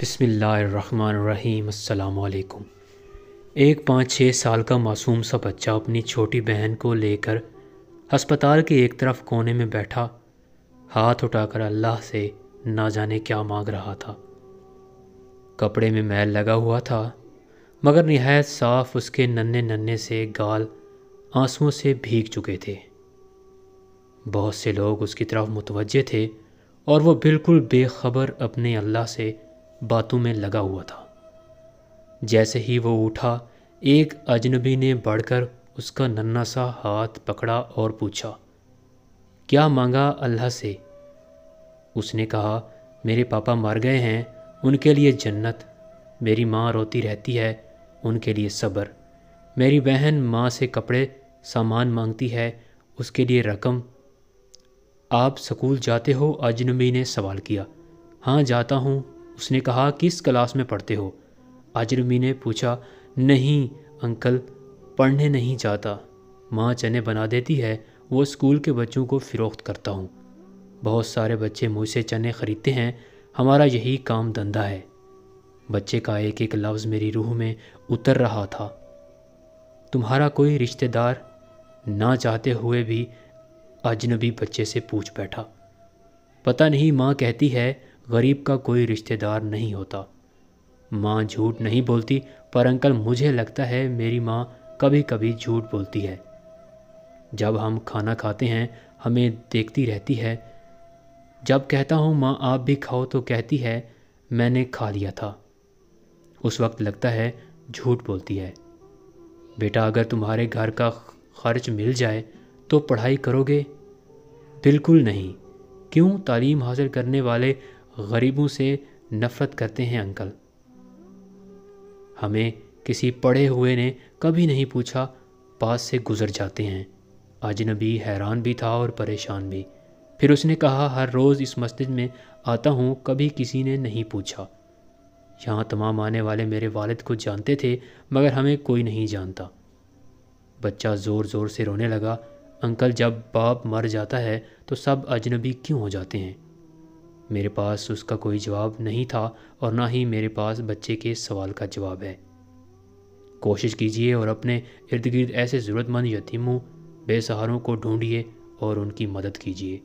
بسم اللہ الرحمن الرحیم۔ السلام علیکم۔ ایک 5-6 سال کا معصوم سا بچہ اپنی چھوٹی بہن کو لے کر ہسپتال کے ایک طرف کونے میں بیٹھا ہاتھ اٹھا کر اللہ سے نہ جانے کیا مانگ رہا تھا۔ کپڑے میں میل لگا ہوا تھا مگر نہایت صاف اس کے ننھے ننھے سے گال آنسوؤں سے بھیگ چکے تھے۔ بہت سے لوگ اس کی طرف متوجہ تھے اور وہ بالکل بے خبر اپنے اللہ سے باتوں میں لگا ہوا تھا۔ جیسے ہی وہ اٹھا، ایک اجنبی نے بڑھ کر اس کا ننھا سا ہاتھ پکڑا اور پوچھا، کیا مانگا اللہ سے؟ اس نے کہا، میرے پاپا مر گئے ہیں، ان کے لیے جنت، میری ماں روتی رہتی ہے، ان کے لیے صبر، میری بہن ماں سے کپڑے سامان مانگتی ہے، اس کے لیے رقم۔ آپ سکول جاتے ہو؟ اجنبی نے سوال کیا۔ ہاں جاتا ہوں۔ اس نے کہا، کس کلاس میں پڑھتے ہو؟ اجنبی نے پوچھا۔ نہیں انکل، پڑھنے نہیں جاتا، ماں چنے بنا دیتی ہے، وہ اسکول کے بچوں کو فروخت کرتا ہوں، بہت سارے بچے مجھ سے چنے خریدتے ہیں، ہمارا یہی کام دھندا ہے۔ بچے کا ایک ایک لفظ میری روح میں اتر رہا تھا۔ تمہارا کوئی رشتہ دار؟ نہ چاہتے ہوئے بھی اجنبی بچے سے پوچھ بیٹھا۔ پتہ نہیں، ماں کہتی ہے غریب کا کوئی رشتہ دار نہیں ہوتا۔ ماں جھوٹ نہیں بولتی، پر انکل مجھے لگتا ہے میری ماں کبھی کبھی جھوٹ بولتی ہے۔ جب ہم کھانا کھاتے ہیں ہمیں دیکھتی رہتی ہے، جب کہتا ہوں ماں آپ بھی کھاؤ تو کہتی ہے میں نے کھا لیا تھا، اس وقت لگتا ہے جھوٹ بولتی ہے۔ بیٹا اگر تمہارے گھر کا خرچ مل جائے تو پڑھائی کرو گے؟ بالکل نہیں۔ کیوں؟ تعلیم حاصل کرنے والے غریبوں سے نفرت کرتے ہیں انکل۔ ہمیں کسی پڑھے ہوئے نے کبھی نہیں پوچھا، پاس سے گزر جاتے ہیں۔ اجنبی حیران بھی تھا اور پریشان بھی۔ پھر اس نے کہا، ہر روز اس مسجد میں آتا ہوں، کبھی کسی نے نہیں پوچھا۔ یہاں تمام آنے والے میرے والد کو جانتے تھے مگر ہمیں کوئی نہیں جانتا۔ بچہ زور زور سے رونے لگا۔ انکل جب باپ مر جاتا ہے تو سب اجنبی کیوں ہو جاتے ہیں؟ میرے پاس اس کا کوئی جواب نہیں تھا اور نہ ہی میرے پاس بچے کے سوال کا جواب ہے۔ کوشش کیجئے اور اپنے ارد گرد ایسے ضرورت مند یتیموں، بے سہاروں کو ڈھونڈیے اور ان کی مدد کیجئے۔